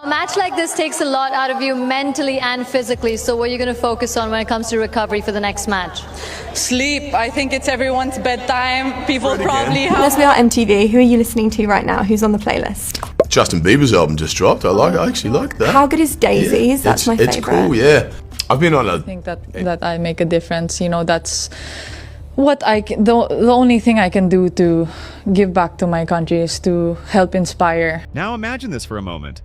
A match like this takes a lot out of you mentally and physically, so what are you going to focus on when it comes to recovery for the next match? Sleep. I think it's everyone's bedtime. People probably have... Let's be our MTV. Who are you listening to right now? Who's on the playlist? Justin Bieber's album just dropped. I actually like that. How good is Daisies? Yeah, That's my favourite. It's cool, yeah. I've been on a... I think that I make a difference. You know, that's what the only thing I can do to give back to my country is to help inspire. Now imagine this for a moment.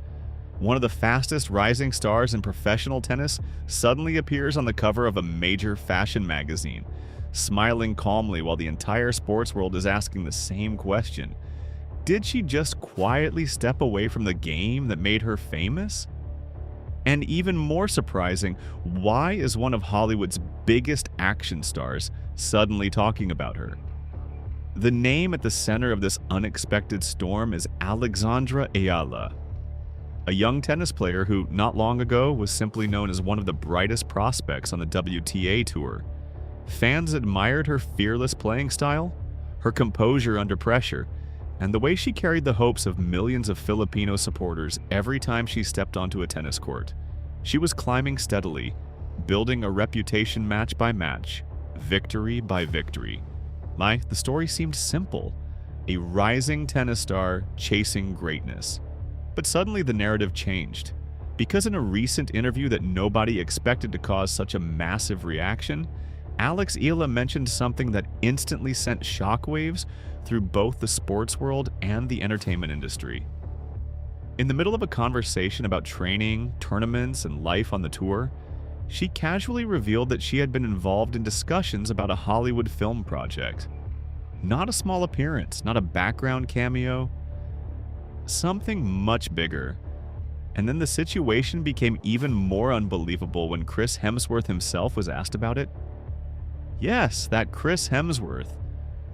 One of the fastest rising stars in professional tennis suddenly appears on the cover of a major fashion magazine, smiling calmly while the entire sports world is asking the same question. Did she just quietly step away from the game that made her famous? And even more surprising, why is one of Hollywood's biggest action stars suddenly talking about her? The name at the center of this unexpected storm is Alex Eala, a young tennis player who, not long ago, was simply known as one of the brightest prospects on the WTA Tour. Fans admired her fearless playing style, her composure under pressure, and the way she carried the hopes of millions of Filipino supporters every time she stepped onto a tennis court. She was climbing steadily, building a reputation match by match, victory by victory. The story seemed simple, a rising tennis star chasing greatness. But suddenly the narrative changed, because in a recent interview that nobody expected to cause such a massive reaction, Alex Eala mentioned something that instantly sent shockwaves through both the sports world and the entertainment industry. In the middle of a conversation about training, tournaments, and life on the tour, she casually revealed that she had been involved in discussions about a Hollywood film project. Not a small appearance, not a background cameo, something much bigger. And then the situation became even more unbelievable when Chris Hemsworth himself was asked about it. Yes, that Chris Hemsworth,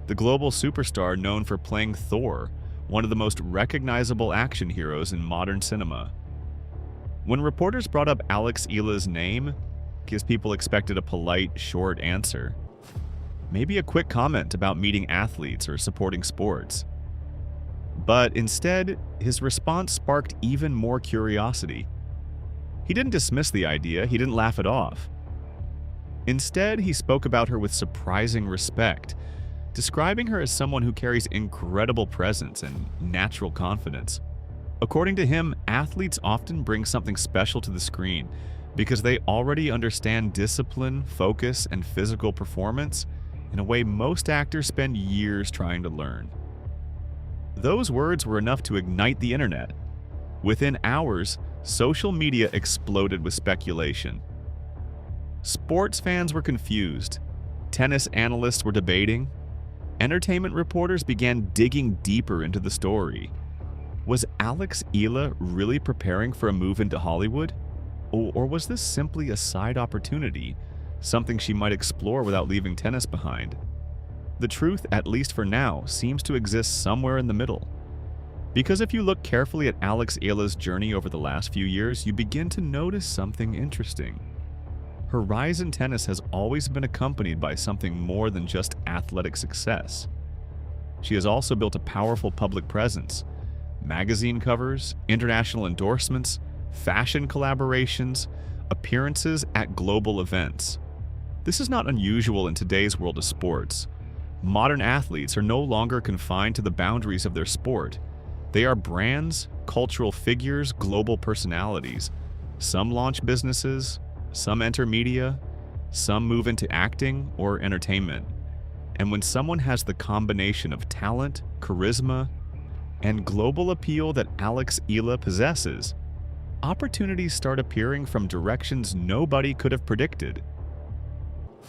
the global superstar known for playing Thor, one of the most recognizable action heroes in modern cinema. When reporters brought up Alex Eala's name, because people expected a polite, short answer. Maybe a quick comment about meeting athletes or supporting sports. But instead, his response sparked even more curiosity. He didn't dismiss the idea, he didn't laugh it off. Instead, he spoke about her with surprising respect, describing her as someone who carries incredible presence and natural confidence. According to him, athletes often bring something special to the screen because they already understand discipline, focus, and physical performance in a way most actors spend years trying to learn. Those words were enough to ignite the internet. Within hours, social media exploded with speculation. Sports fans were confused. Tennis analysts were debating. Entertainment reporters began digging deeper into the story. Was Alex Eala really preparing for a move into Hollywood? Or was this simply a side opportunity, something she might explore without leaving tennis behind? The truth, at least for now, seems to exist somewhere in the middle. Because if you look carefully at Alex Eala's journey over the last few years, you begin to notice something interesting. Her rise in tennis has always been accompanied by something more than just athletic success. She has also built a powerful public presence, magazine covers, international endorsements, fashion collaborations, appearances at global events. This is not unusual in today's world of sports. Modern athletes are no longer confined to the boundaries of their sport. They are brands, cultural figures, global personalities. Some launch businesses, some enter media, some move into acting or entertainment. And when someone has the combination of talent, charisma, and global appeal that Alex Eala possesses, opportunities start appearing from directions nobody could have predicted.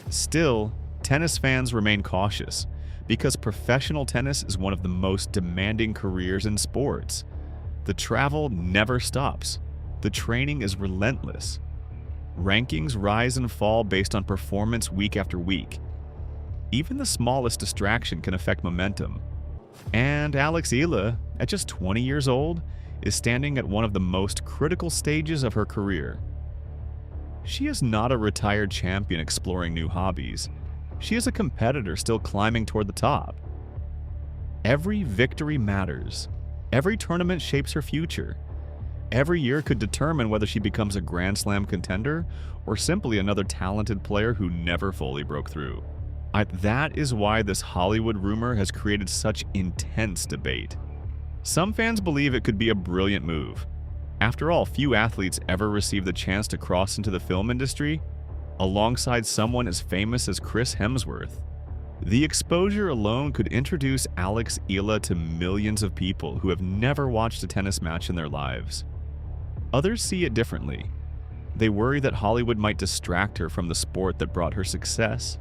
Still, tennis fans remain cautious because professional tennis is one of the most demanding careers in sports. The travel never stops. The training is relentless. Rankings rise and fall based on performance week after week. Even the smallest distraction can affect momentum. And Alex Eala, at just 20 years old, is standing at one of the most critical stages of her career. She is not a retired champion exploring new hobbies. She is a competitor still climbing toward the top. Every victory matters. Every tournament shapes her future. every year could determine whether she becomes a Grand Slam contender or simply another talented player who never fully broke through. That is why this Hollywood rumor has created such intense debate. Some fans believe it could be a brilliant move. After all, few athletes ever receive the chance to cross into the film industry alongside someone as famous as Chris Hemsworth. The exposure alone could introduce Alex Eala to millions of people who have never watched a tennis match in their lives. Others see it differently. They worry that Hollywood might distract her from the sport that brought her success.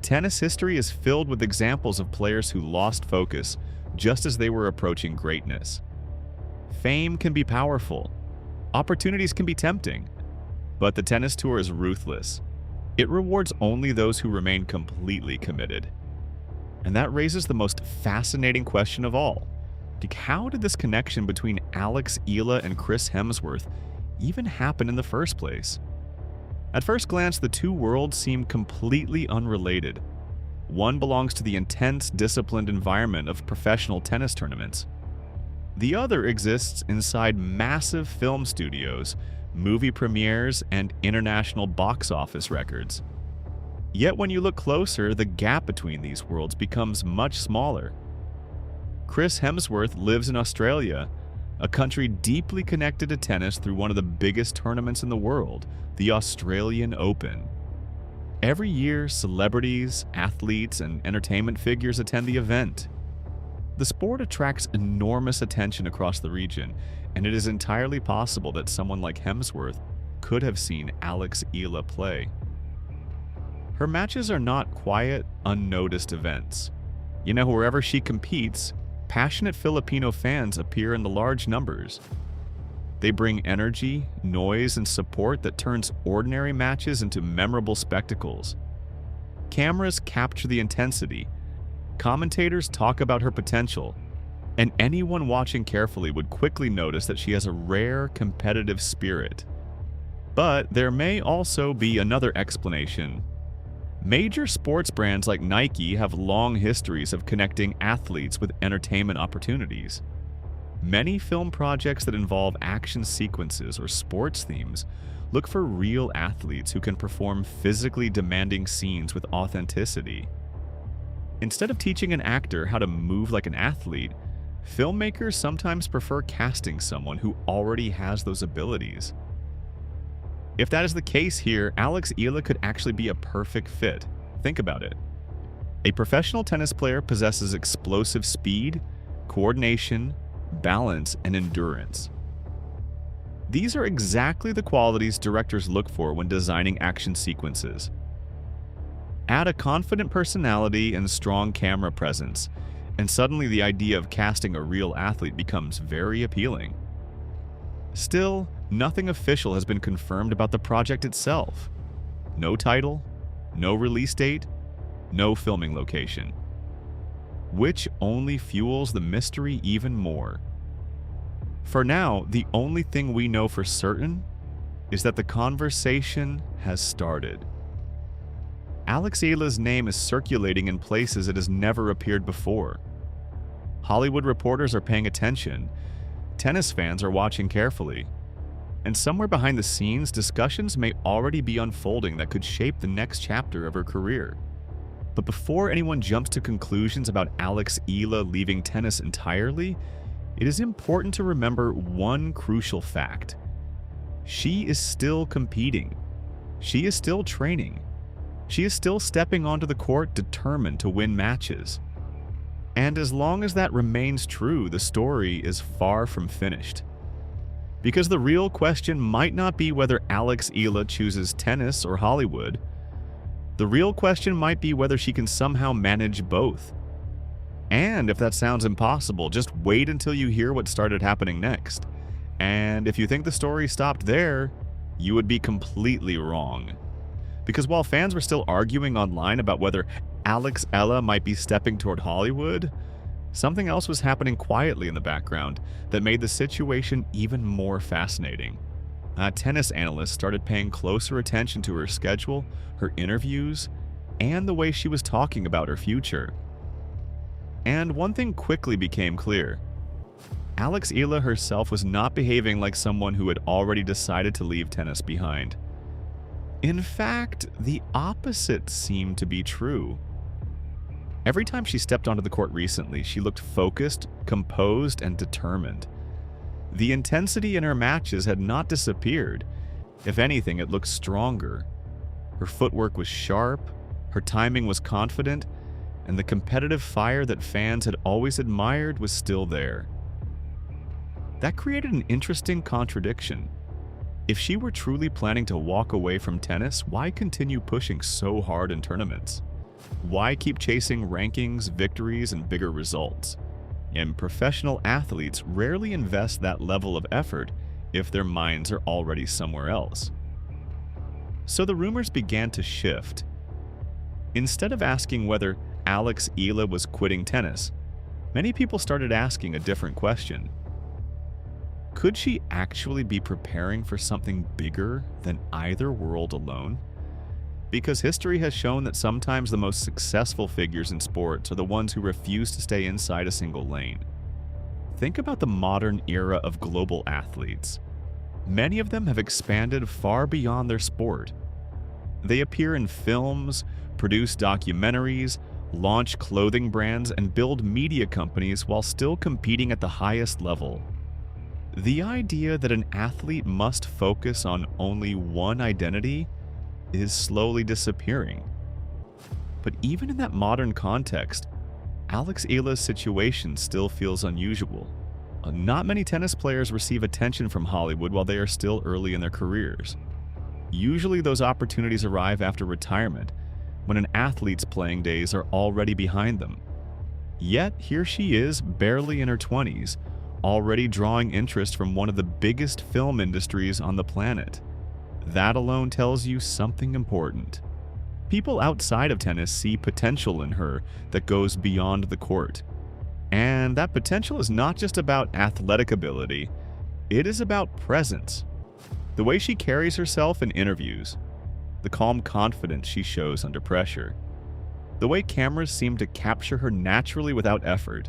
Tennis history is filled with examples of players who lost focus just as they were approaching greatness. Fame can be powerful. Opportunities can be tempting. But the tennis tour is ruthless. It rewards only those who remain completely committed. And that raises the most fascinating question of all. How did this connection between Alex Eala and Chris Hemsworth even happen in the first place? At first glance, the two worlds seem completely unrelated. One belongs to the intense, disciplined environment of professional tennis tournaments. The other exists inside massive film studios, movie premieres, and international box office records. Yet when you look closer, the gap between these worlds becomes much smaller. Chris Hemsworth lives in Australia, a country deeply connected to tennis through one of the biggest tournaments in the world, the Australian Open. Every year, celebrities, athletes, and entertainment figures attend the event. The sport attracts enormous attention across the region, and it is entirely possible that someone like Hemsworth could have seen Alex Eala play. Her matches are not quiet, unnoticed events. Wherever she competes, passionate Filipino fans appear in the large numbers. They bring energy, noise, and support that turns ordinary matches into memorable spectacles. Cameras capture the intensity. Commentators talk about her potential, and anyone watching carefully would quickly notice that she has a rare competitive spirit. But there may also be another explanation. Major sports brands like Nike have long histories of connecting athletes with entertainment opportunities. Many film projects that involve action sequences or sports themes look for real athletes who can perform physically demanding scenes with authenticity. Instead of teaching an actor how to move like an athlete, filmmakers sometimes prefer casting someone who already has those abilities. If that is the case here, Alex Eala could actually be a perfect fit. Think about it. A professional tennis player possesses explosive speed, coordination, balance, and endurance. These are exactly the qualities directors look for when designing action sequences. Add a confident personality and strong camera presence, and suddenly the idea of casting a real athlete becomes very appealing. Still, nothing official has been confirmed about the project itself. No title, no release date, no filming location. Which only fuels the mystery even more. For now, the only thing we know for certain is that the conversation has started. Alex Eala's name is circulating in places it has never appeared before. Hollywood reporters are paying attention, tennis fans are watching carefully, and somewhere behind the scenes, discussions may already be unfolding that could shape the next chapter of her career. But before anyone jumps to conclusions about Alex Eala leaving tennis entirely, it is important to remember one crucial fact. She is still competing. She is still training. She is still stepping onto the court determined to win matches. And as long as that remains true, the story is far from finished. Because the real question might not be whether Alex Eala chooses tennis or Hollywood. The real question might be whether she can somehow manage both. And if that sounds impossible, just wait until you hear what started happening next. And if you think the story stopped there, you would be completely wrong. Because while fans were still arguing online about whether Alex Eala might be stepping toward Hollywood, something else was happening quietly in the background that made the situation even more fascinating. Tennis analysts started paying closer attention to her schedule, her interviews, and the way she was talking about her future. And one thing quickly became clear. Alex Eala herself was not behaving like someone who had already decided to leave tennis behind. In fact, the opposite seemed to be true. Every time she stepped onto the court recently, she looked focused, composed, and determined. The intensity in her matches had not disappeared. If anything, it looked stronger. Her footwork was sharp, her timing was confident, and the competitive fire that fans had always admired was still there. That created an interesting contradiction. If she were truly planning to walk away from tennis, why continue pushing so hard in tournaments? Why keep chasing rankings, victories, and bigger results? And professional athletes rarely invest that level of effort if their minds are already somewhere else. So the rumors began to shift. Instead of asking whether Alex Eala was quitting tennis, many people started asking a different question. Could she actually be preparing for something bigger than either world alone? Because history has shown that sometimes the most successful figures in sports are the ones who refuse to stay inside a single lane. Think about the modern era of global athletes. Many of them have expanded far beyond their sport. They appear in films, produce documentaries, launch clothing brands, and build media companies while still competing at the highest level. The idea that an athlete must focus on only one identity is slowly disappearing. But even in that modern context, Alex Eala's situation still feels unusual. Not many tennis players receive attention from Hollywood while they are still early in their careers. Usually those opportunities arrive after retirement, when an athlete's playing days are already behind them. Yet here she is, barely in her 20s, already drawing interest from one of the biggest film industries on the planet. That alone tells you something important. People outside of tennis see potential in her that goes beyond the court. And that potential is not just about athletic ability, it is about presence. The way she carries herself in interviews, the calm confidence she shows under pressure, the way cameras seem to capture her naturally without effort.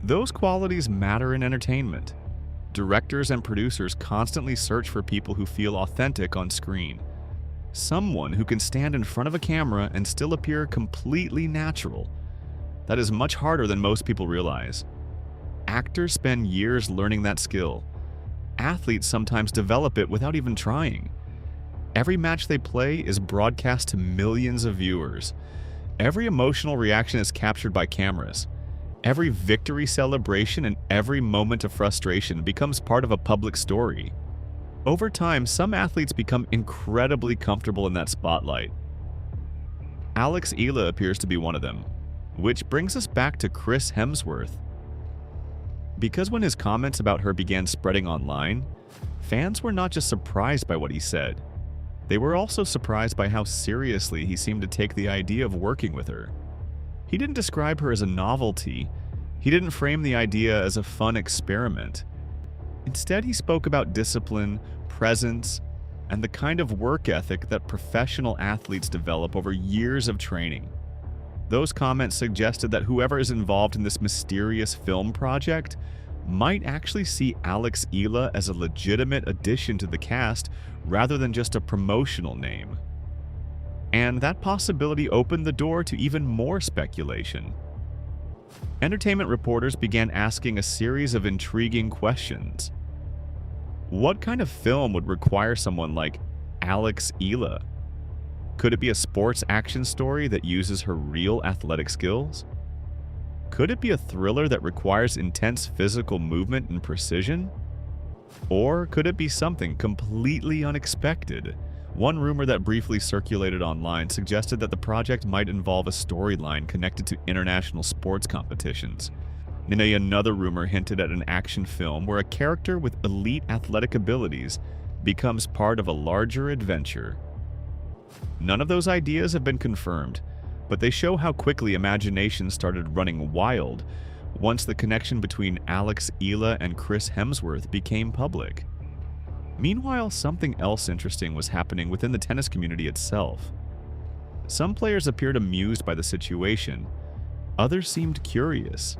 Those qualities matter in entertainment. Directors and producers constantly search for people who feel authentic on screen. Someone who can stand in front of a camera and still appear completely natural. That is much harder than most people realize. Actors spend years learning that skill. Athletes sometimes develop it without even trying. Every match they play is broadcast to millions of viewers. Every emotional reaction is captured by cameras. Every victory celebration and every moment of frustration becomes part of a public story. Over time, some athletes become incredibly comfortable in that spotlight. Alex Eala appears to be one of them, which brings us back to Chris Hemsworth. Because when his comments about her began spreading online, fans were not just surprised by what he said, they were also surprised by how seriously he seemed to take the idea of working with her. He didn't describe her as a novelty. He didn't frame the idea as a fun experiment. Instead, he spoke about discipline, presence, and the kind of work ethic that professional athletes develop over years of training. Those comments suggested that whoever is involved in this mysterious film project might actually see Alex Eala as a legitimate addition to the cast rather than just a promotional name. And that possibility opened the door to even more speculation. Entertainment reporters began asking a series of intriguing questions. What kind of film would require someone like Alex Eala? Could it be a sports action story that uses her real athletic skills? Could it be a thriller that requires intense physical movement and precision? Or could it be something completely unexpected? One rumor that briefly circulated online suggested that the project might involve a storyline connected to international sports competitions. And another rumor hinted at an action film where a character with elite athletic abilities becomes part of a larger adventure. None of those ideas have been confirmed, but they show how quickly imagination started running wild once the connection between Alex Eala and Chris Hemsworth became public. Meanwhile, something else interesting was happening within the tennis community itself. Some players appeared amused by the situation. Others seemed curious.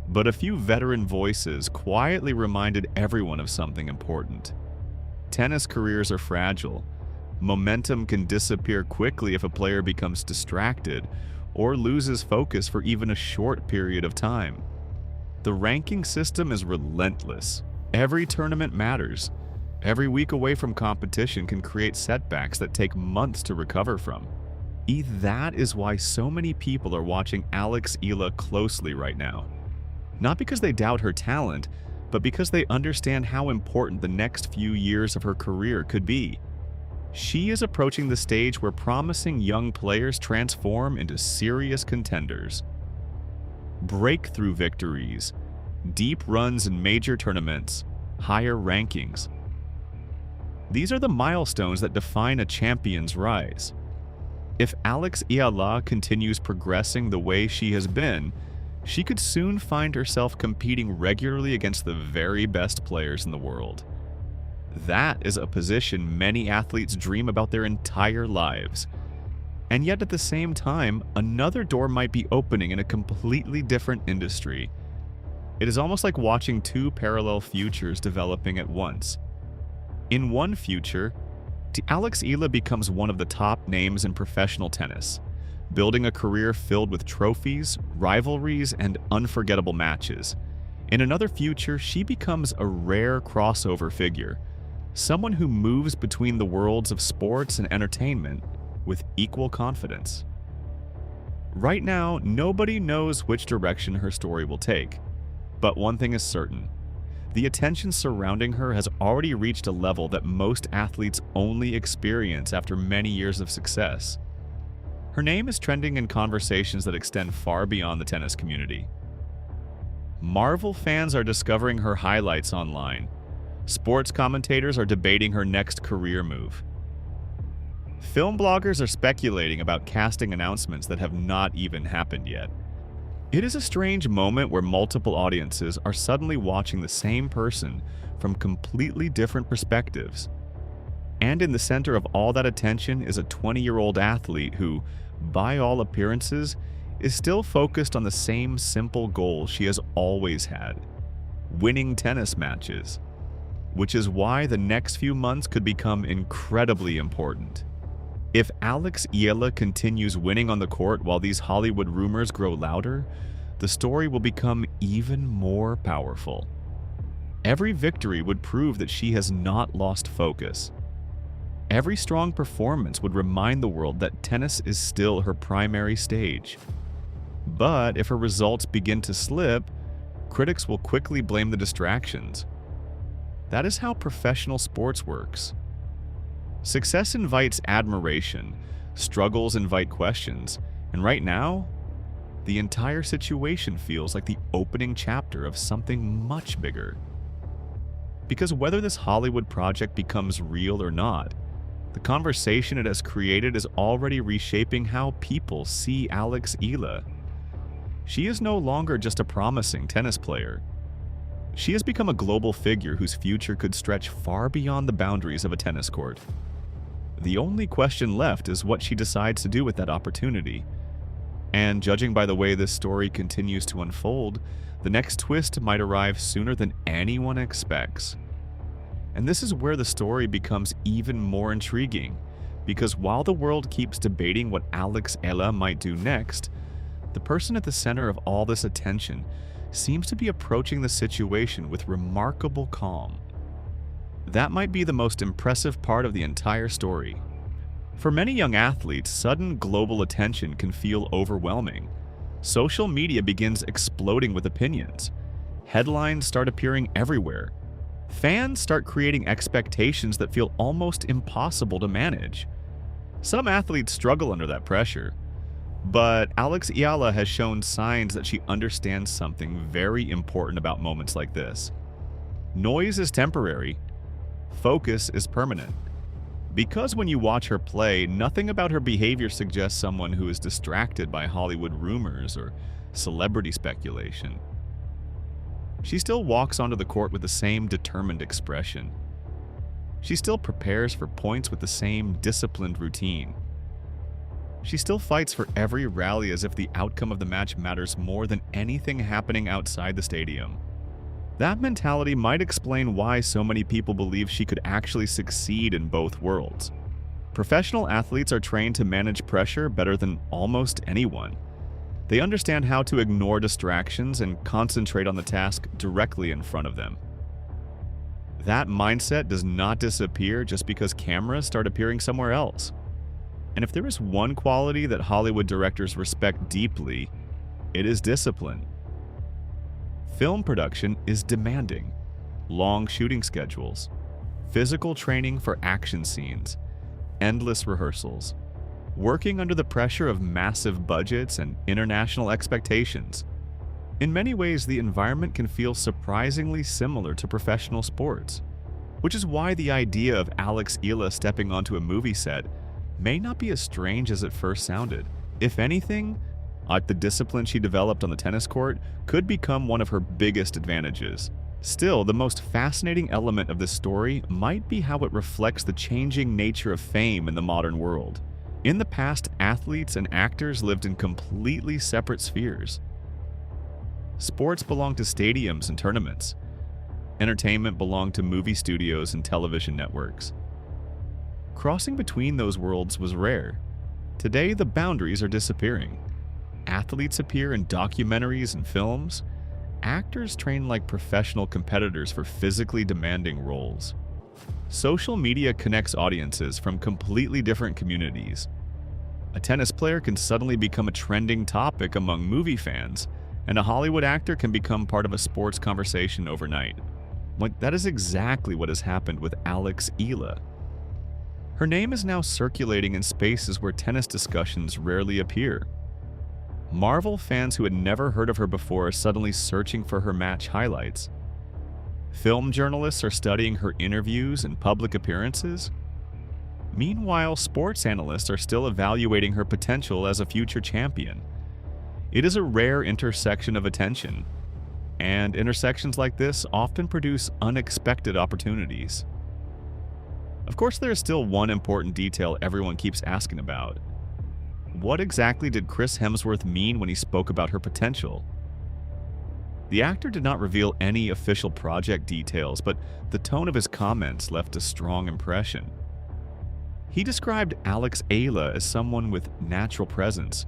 But a few veteran voices quietly reminded everyone of something important. Tennis careers are fragile. Momentum can disappear quickly if a player becomes distracted or loses focus for even a short period of time. The ranking system is relentless. Every tournament matters. Every week away from competition can create setbacks that take months to recover from. That is why so many people are watching Alex Eala closely right now. Not because they doubt her talent, but because they understand how important the next few years of her career could be. She is approaching the stage where promising young players transform into serious contenders. Breakthrough victories, deep runs in major tournaments, higher rankings. These are the milestones that define a champion's rise. If Alex Eala continues progressing the way she has been, she could soon find herself competing regularly against the very best players in the world. That is a position many athletes dream about their entire lives. And yet at the same time, another door might be opening in a completely different industry. It is almost like watching two parallel futures developing at once. In one future, Alex Eala becomes one of the top names in professional tennis, building a career filled with trophies, rivalries, and unforgettable matches. In another future, she becomes a rare crossover figure, someone who moves between the worlds of sports and entertainment with equal confidence. Right now, nobody knows which direction her story will take, but one thing is certain. The attention surrounding her has already reached a level that most athletes only experience after many years of success. Her name is trending in conversations that extend far beyond the tennis community. Marvel fans are discovering her highlights online. Sports commentators are debating her next career move. Film bloggers are speculating about casting announcements that have not even happened yet. It is a strange moment where multiple audiences are suddenly watching the same person from completely different perspectives. And in the center of all that attention is a 20-year-old athlete who, by all appearances, is still focused on the same simple goal she has always had: winning tennis matches. Which is why the next few months could become incredibly important. If Alex Eala continues winning on the court while these Hollywood rumors grow louder, the story will become even more powerful. Every victory would prove that she has not lost focus. Every strong performance would remind the world that tennis is still her primary stage. But if her results begin to slip, critics will quickly blame the distractions. That is how professional sports works. Success invites admiration, struggles invite questions, and right now, the entire situation feels like the opening chapter of something much bigger. Because whether this Hollywood project becomes real or not, the conversation it has created is already reshaping how people see Alex Eala. She is no longer just a promising tennis player. She has become a global figure whose future could stretch far beyond the boundaries of a tennis court. The only question left is what she decides to do with that opportunity. And judging by the way this story continues to unfold, the next twist might arrive sooner than anyone expects. And this is where the story becomes even more intriguing, because while the world keeps debating what Alex Eala might do next, the person at the center of all this attention seems to be approaching the situation with remarkable calm. That might be the most impressive part of the entire story. For many young athletes, sudden global attention can feel overwhelming. Social media begins exploding with opinions. Headlines start appearing everywhere. Fans start creating expectations that feel almost impossible to manage. Some athletes struggle under that pressure. But Alex Eala has shown signs that she understands something very important about moments like this. Noise is temporary. Focus is permanent. Because when you watch her play, nothing about her behavior suggests someone who is distracted by Hollywood rumors or celebrity speculation. She still walks onto the court with the same determined expression. She still prepares for points with the same disciplined routine. She still fights for every rally as if the outcome of the match matters more than anything happening outside the stadium. That mentality might explain why so many people believe she could actually succeed in both worlds. Professional athletes are trained to manage pressure better than almost anyone. They understand how to ignore distractions and concentrate on the task directly in front of them. That mindset does not disappear just because cameras start appearing somewhere else. And if there is one quality that Hollywood directors respect deeply, it is discipline. Film production is demanding. Long shooting schedules, physical training for action scenes, endless rehearsals, working under the pressure of massive budgets and international expectations. In many ways, the environment can feel surprisingly similar to professional sports, which is why the idea of Alex Eala stepping onto a movie set may not be as strange as it first sounded. If anything, the discipline she developed on the tennis court could become one of her biggest advantages. Still, the most fascinating element of this story might be how it reflects the changing nature of fame in the modern world. In the past, athletes and actors lived in completely separate spheres. Sports belonged to stadiums and tournaments. Entertainment belonged to movie studios and television networks. Crossing between those worlds was rare. Today, the boundaries are disappearing. Athletes appear in documentaries and films. Actors train like professional competitors for physically demanding roles. Social media connects audiences from completely different communities. A tennis player can suddenly become a trending topic among movie fans, and a Hollywood actor can become part of a sports conversation overnight. That is exactly what has happened with Alex Eala. Her name is now circulating in spaces where tennis discussions rarely appear. Marvel fans who had never heard of her before are suddenly searching for her match highlights. Film journalists are studying her interviews and public appearances. Meanwhile, sports analysts are still evaluating her potential as a future champion. It is a rare intersection of attention, and intersections like this often produce unexpected opportunities. Of course, there is still one important detail everyone keeps asking about. What exactly did Chris Hemsworth mean when he spoke about her potential? The actor did not reveal any official project details, but the tone of his comments left a strong impression. He described Alex Eala as someone with natural presence,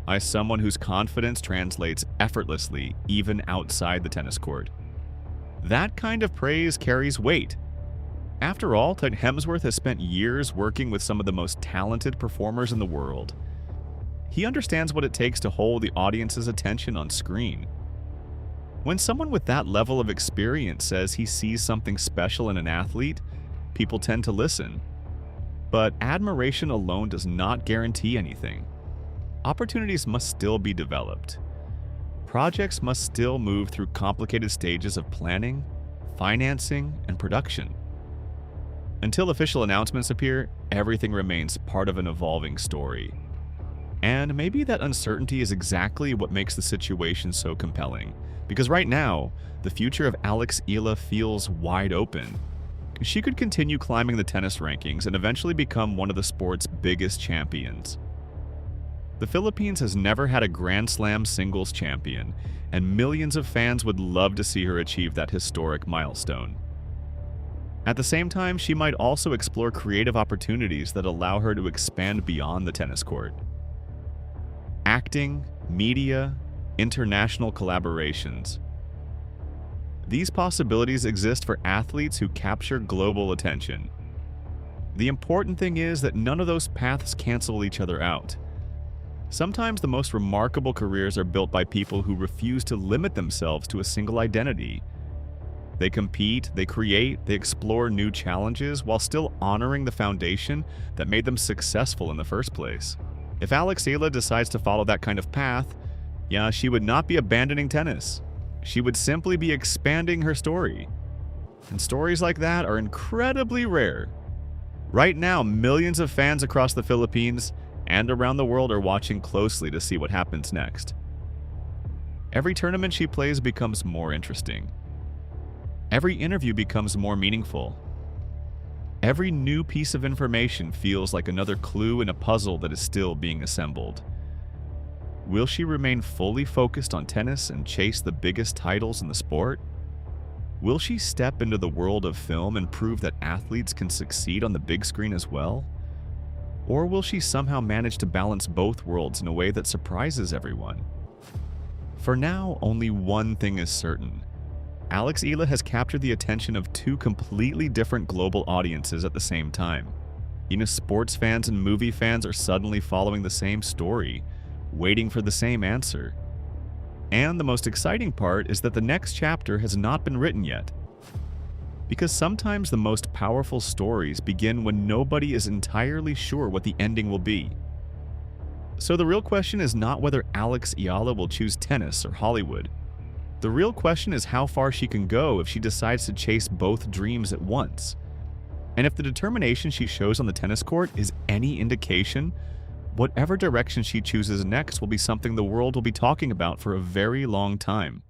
as someone whose confidence translates effortlessly even outside the tennis court. That kind of praise carries weight. After all, Hemsworth has spent years working with some of the most talented performers in the world. He understands what it takes to hold the audience's attention on screen. When someone with that level of experience says he sees something special in an athlete, people tend to listen. But admiration alone does not guarantee anything. Opportunities must still be developed. Projects must still move through complicated stages of planning, financing, and production. Until official announcements appear, everything remains part of an evolving story. And maybe that uncertainty is exactly what makes the situation so compelling. Because right now, the future of Alex Eala feels wide open. She could continue climbing the tennis rankings and eventually become one of the sport's biggest champions. The Philippines has never had a Grand Slam singles champion, and millions of fans would love to see her achieve that historic milestone. At the same time, she might also explore creative opportunities that allow her to expand beyond the tennis court. Acting, media, international collaborations. These possibilities exist for athletes who capture global attention. The important thing is that none of those paths cancel each other out. Sometimes the most remarkable careers are built by people who refuse to limit themselves to a single identity. They compete, they create, they explore new challenges while still honoring the foundation that made them successful in the first place. If Alex Eala decides to follow that kind of path, she would not be abandoning tennis. She would simply be expanding her story. And stories like that are incredibly rare. Right now, millions of fans across the Philippines and around the world are watching closely to see what happens next. Every tournament she plays becomes more interesting. Every interview becomes more meaningful. Every new piece of information feels like another clue in a puzzle that is still being assembled. Will she remain fully focused on tennis and chase the biggest titles in the sport? Will she step into the world of film and prove that athletes can succeed on the big screen as well? Or will she somehow manage to balance both worlds in a way that surprises everyone? For now, only one thing is certain. Alex Eala has captured the attention of two completely different global audiences at the same time. Sports fans and movie fans are suddenly following the same story, waiting for the same answer. And the most exciting part is that the next chapter has not been written yet. Because sometimes the most powerful stories begin when nobody is entirely sure what the ending will be. So the real question is not whether Alex Eala will choose tennis or Hollywood. The real question is how far she can go if she decides to chase both dreams at once. And if the determination she shows on the tennis court is any indication, whatever direction she chooses next will be something the world will be talking about for a very long time.